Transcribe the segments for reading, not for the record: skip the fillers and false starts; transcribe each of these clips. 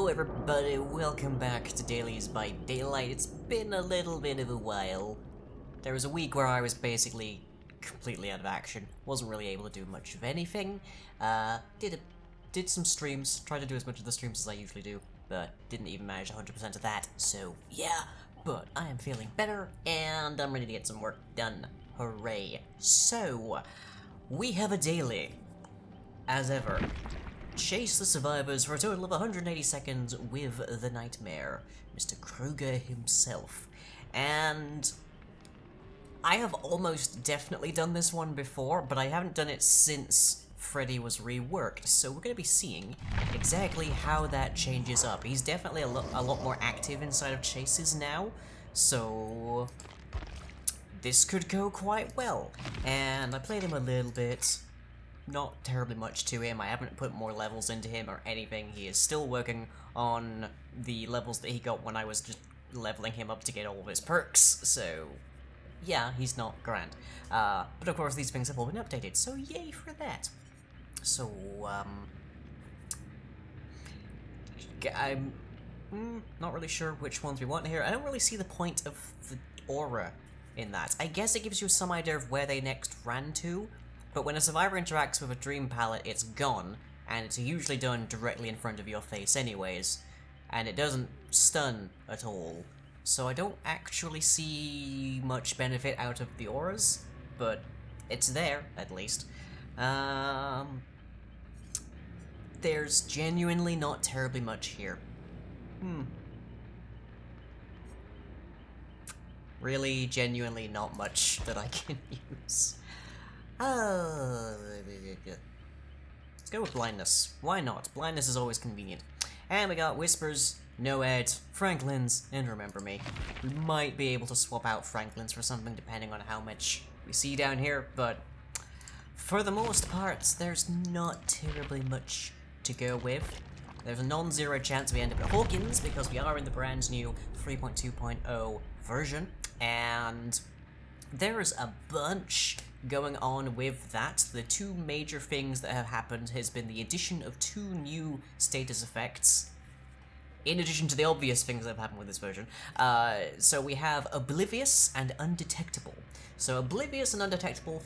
Hello everybody, welcome back to Dailies by Daylight. It's been a little bit of a while. There was a week where I was basically completely out of action. Wasn't really able to do much of anything. Did some streams, tried to do as much of the streams as I usually do, but didn't even manage 100% of that, so yeah. But I am feeling better, and I'm ready to get some work done. Hooray. So, we have a daily, as ever. Chase the survivors for a total of 180 seconds with the Nightmare, Mr. Kruger himself. And I have almost definitely done this one before, but I haven't done it since Freddy was reworked, so we're going to be seeing exactly how that changes up. He's definitely a lot more active inside of Chases now, so this could go quite well. And I played him a little bit. Not terribly much to him. I haven't put more levels into him or anything. He is still working on the levels that he got when I was just leveling him up to get all of his perks, so yeah, he's not grand. But of course these things have all been updated, so yay for that. So, I'm not really sure which ones we want here. I don't really see the point of the aura in that. I guess it gives you some idea of where they next ran to, but when a survivor interacts with a dream palette, it's gone, and it's usually done directly in front of your face anyways, and it doesn't stun at all. So I don't actually see much benefit out of the auras, but it's there, at least. There's genuinely not terribly much here. Really, genuinely not much that I can use. Let's go with blindness. Why not? Blindness is always convenient. And we got Whispers, Noed, Franklin's, and Remember Me. We might be able to swap out Franklin's for something depending on how much we see down here, but for the most part, there's not terribly much to go with. There's a non-zero chance we end up at Hawkins because we are in the brand new 3.2.0 version, and there's a bunch going on with that. The two major things that have happened has been the addition of two new status effects, in addition to the obvious things that have happened with this version. So we have Oblivious and Undetectable. So Oblivious and Undetectable,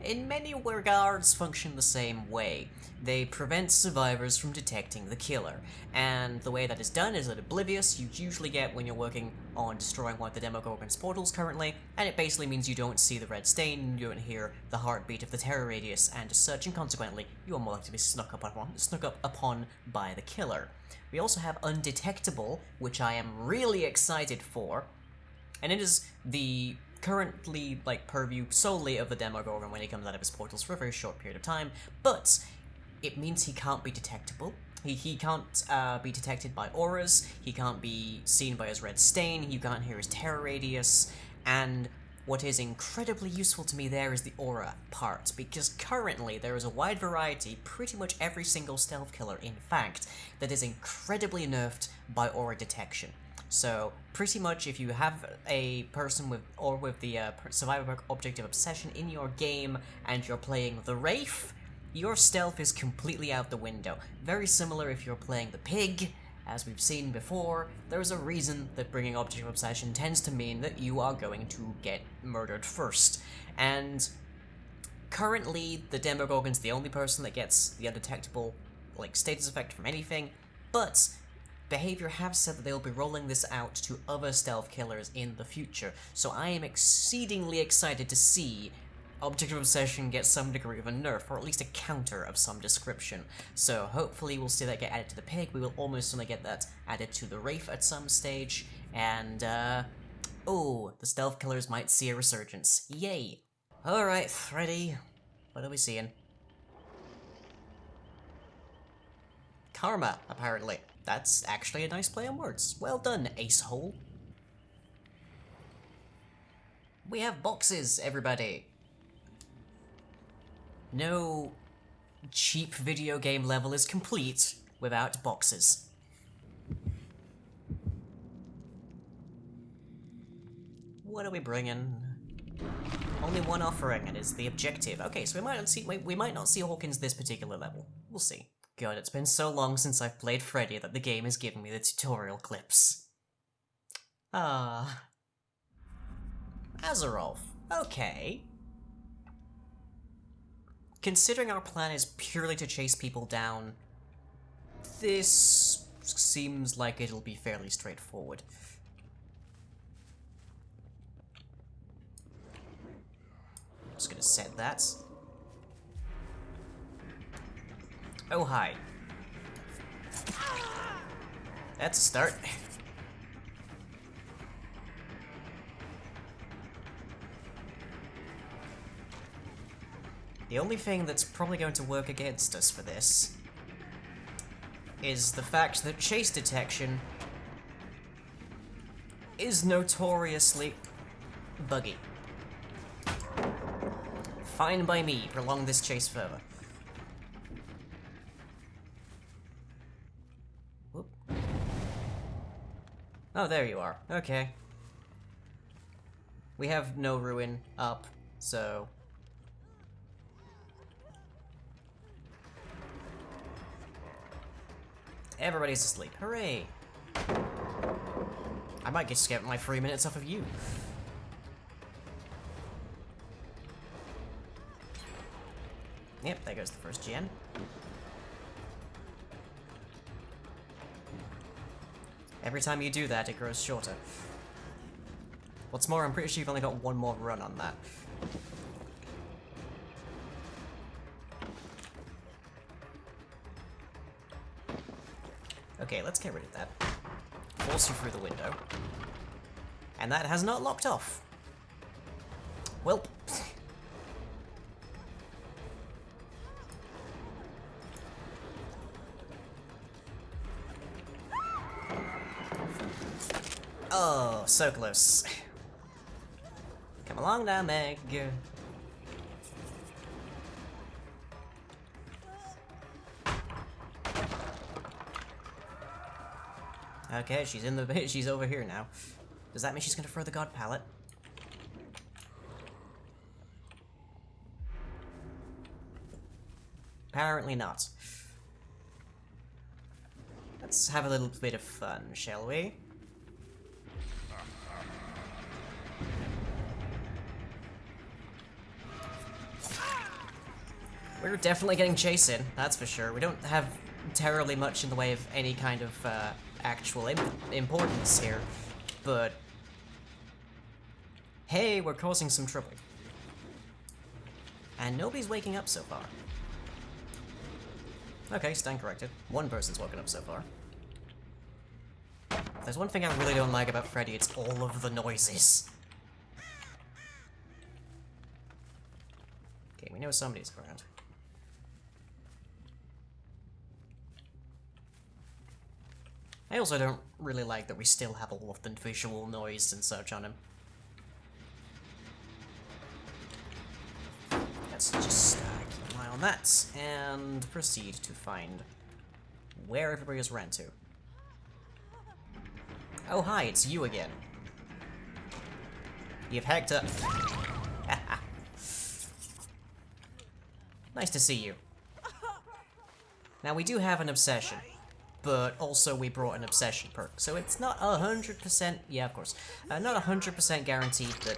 in many regards, function the same way. They prevent survivors from detecting the killer, and the way that is done is that Oblivious you usually get when you're working on destroying one of the Demogorgon's portals currently, and it basically means you don't see the red stain, you don't hear the heartbeat of the terror radius, and as such, and consequently, you are more likely to be snuck up upon by the killer. We also have Undetectable, which I am really excited for, and it is the currently, purview solely of the Demogorgon when he comes out of his portals for a very short period of time, but it means he can't be detectable. He can't be detected by auras, he can't be seen by his red stain, you can't hear his terror radius, and what is incredibly useful to me there is the aura part, because currently there is a wide variety, pretty much every single stealth killer, in fact, that is incredibly nerfed by aura detection. So, pretty much if you have a person with the survivor object of obsession in your game and you're playing the Wraith, your stealth is completely out the window. Very similar if you're playing the Pig. As we've seen before, there's a reason that bringing object of obsession tends to mean that you are going to get murdered first. And currently, the Demogorgon's the only person that gets the undetectable status effect from anything, but Behavior have said that they'll be rolling this out to other stealth killers in the future, so I am exceedingly excited to see Object of Obsession get some degree of a nerf, or at least a counter of some description. So hopefully we'll see that get added to the Pig, we will almost certainly get that added to the Wraith at some stage, and oh, the stealth killers might see a resurgence. Yay! Alright, Freddy, what are we seeing? Karma, apparently. That's actually a nice play on words. Well done, Acehole. We have boxes, everybody. No cheap video game level is complete without boxes. What are we bringing? Only one offering, and it's the objective. Okay, so we might not see Hawkins this particular level. We'll see. God, it's been so long since I've played Freddy that the game is giving me the tutorial clips. Ah. Azeroth. Okay. Considering our plan is purely to chase people down, this seems like it'll be fairly straightforward. Just gonna set that. Oh, hi. That's a start. The only thing that's probably going to work against us for this is the fact that chase detection is notoriously buggy. Fine by me, prolong this chase further. Whoop. Oh, there you are. Okay. We have no ruin up, so... Everybody's asleep. Hooray! I might just get my 3 minutes off of you. Yep, there goes the first gen. Every time you do that, it grows shorter. What's more, I'm pretty sure you've only got one more run on that. Okay, let's get rid of that. Force you through the window. And that has not locked off. Welp. Oh, so close. Come along now, Meg. Okay, she's over here now. Does that mean she's gonna throw the god pallet? Apparently not. Let's have a little bit of fun, shall we? We're definitely getting chased in, that's for sure. We don't have terribly much in the way of any kind of actual importance here, but hey, we're causing some trouble. And nobody's waking up so far. Okay, stand corrected. One person's woken up so far. If there's one thing I really don't like about Freddy, it's all of the noises. Okay, we know somebody's around. I also don't really like that we still have all of the visual noise and such on him. Let's just keep an eye on that, and proceed to find where everybody has ran to. Oh hi, it's you again. You've hacked up. Nice to see you. Now we do have an obsession, but also we brought an obsession perk, so it's not 100%, yeah of course, not 100% guaranteed that,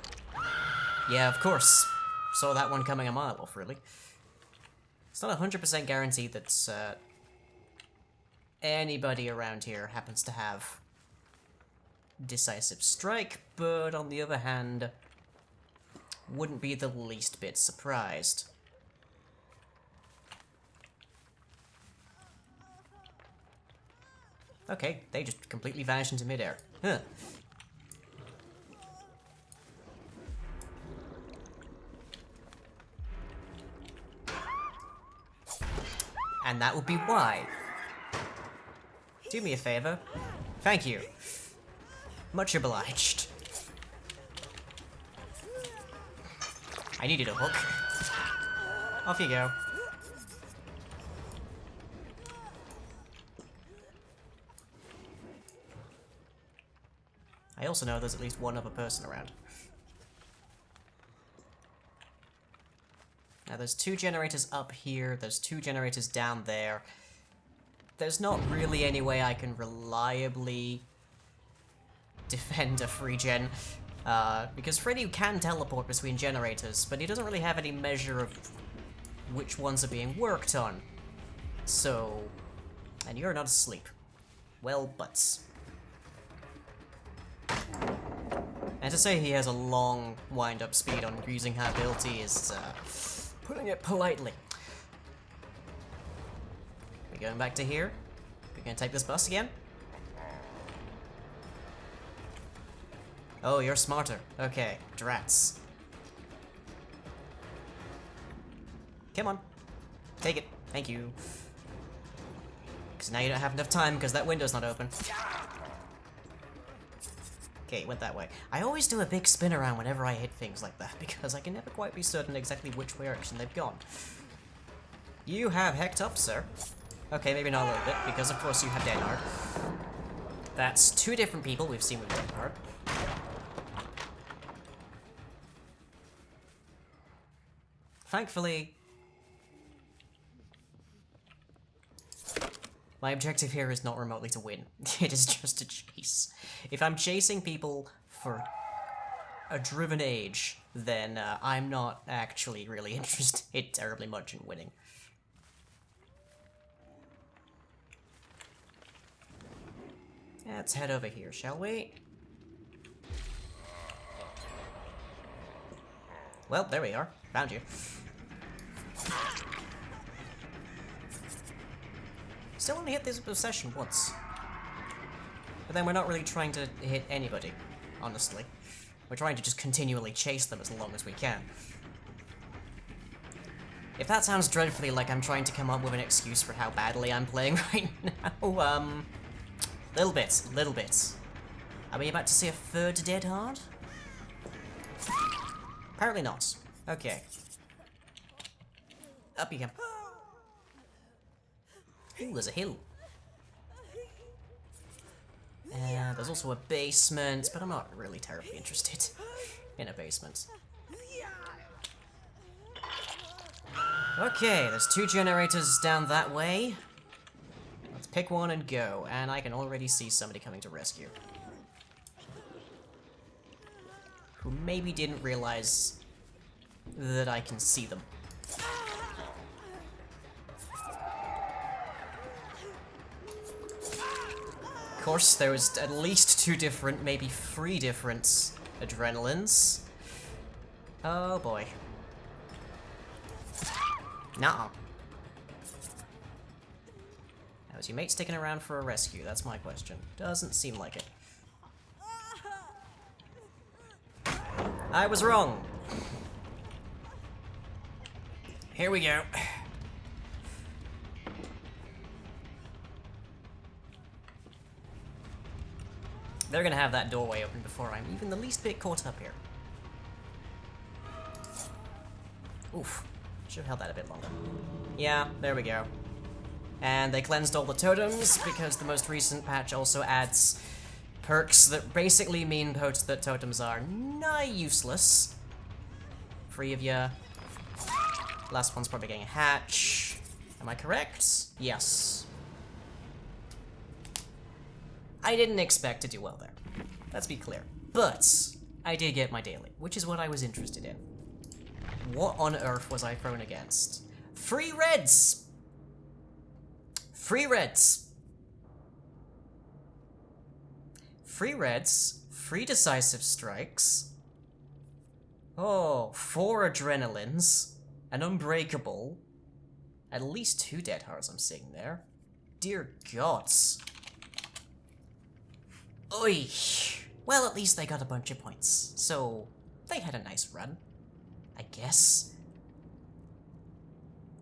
yeah of course, saw that one coming a mile off really. It's not 100% guaranteed that anybody around here happens to have Decisive Strike, but on the other hand, wouldn't be the least bit surprised. Okay, they just completely vanished into midair. Huh. And that would be why. Do me a favor. Thank you. Much obliged. I needed a hook. Off you go. I also know there's at least one other person around. Now there's 2 generators up here, there's 2 generators down there. there's not really any way I can reliably defend a free gen, because Freddy can teleport between generators, but he doesn't really have any measure of which ones are being worked on. So... and you're not asleep. Well, butts. And to say he has a long wind-up speed on using her ability is, putting it politely. We going back to here? We gonna take this bus again? Oh, you're smarter. Okay, drats. Come on. Take it. Thank you. Because now you don't have enough time because that window's not open. Okay, it went that way. I always do a big spin around whenever I hit things like that, because I can never quite be certain exactly which direction they've gone. You have hecked up, sir. Okay, maybe not a little bit, because of course you have Dead Hard. That's two different people we've seen with Dead Hard. Thankfully... my objective here is not remotely to win. It is just to chase. If I'm chasing people for a driven age, then I'm not actually really interested terribly much in winning. Let's head over here, shall we? Well, there we are. Found you. Still only hit this possession once. But then we're not really trying to hit anybody, honestly. We're trying to just continually chase them as long as we can. If that sounds dreadfully like I'm trying to come up with an excuse for how badly I'm playing right now, little bit. Are we about to see a third Dead Hard? Apparently not. Okay. Up you come. Ooh, there's a hill. And there's also a basement, but I'm not really terribly interested in a basement. Okay, there's two generators down that way. Let's pick one and go, and I can already see somebody coming to rescue. Who maybe didn't realize that I can see them. Of course, there was at least two different, maybe three different adrenalines. Oh boy. Nuh-uh. Now, is your mate sticking around for a rescue? That's my question. Doesn't seem like it. I was wrong. Here we go. They're gonna have that doorway open before I'm even the least bit caught up here. Oof. Should have held that a bit longer. Yeah, there we go. And they cleansed all the totems, because the most recent patch also adds perks that basically mean that totems are nigh useless. Three of ya. Last one's probably getting a hatch. Am I correct? Yes. I didn't expect to do well there. Let's be clear. But I did get my daily, which is what I was interested in. What on earth was I thrown against? Free reds! Free reds! Free reds, free decisive strikes. Oh, 4 adrenalines, an unbreakable, at least 2 dead hearts I'm seeing there. Dear gods. Oi! Well, at least they got a bunch of points, so they had a nice run, I guess.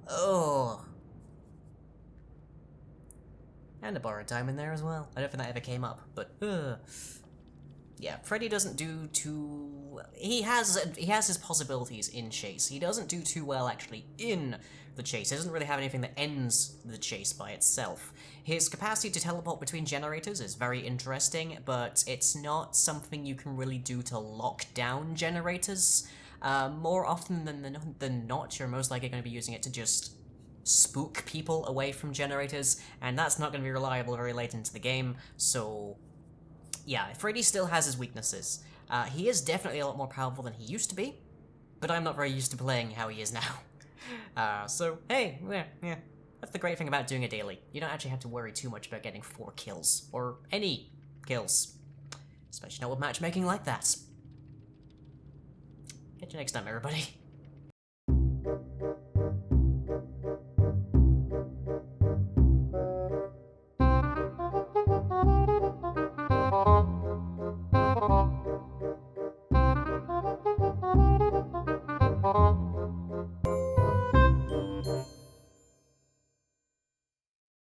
Oh. And a borrowed diamond there as well. I don't think that ever came up, but yeah, Freddy doesn't do too... He has his possibilities in chase. He doesn't do too well actually in the chase. He doesn't really have anything that ends the chase by itself. His capacity to teleport between generators is very interesting, but it's not something you can really do to lock down generators. More often than not, you're most likely going to be using it to just spook people away from generators, and that's not going to be reliable very late into the game, so yeah, Freddy still has his weaknesses. He is definitely a lot more powerful than he used to be, but I'm not very used to playing how he is now. So, hey, yeah. That's the great thing about doing a daily. You don't actually have to worry too much about getting 4 kills, or any kills. Especially not with matchmaking like that. Catch you next time, everybody.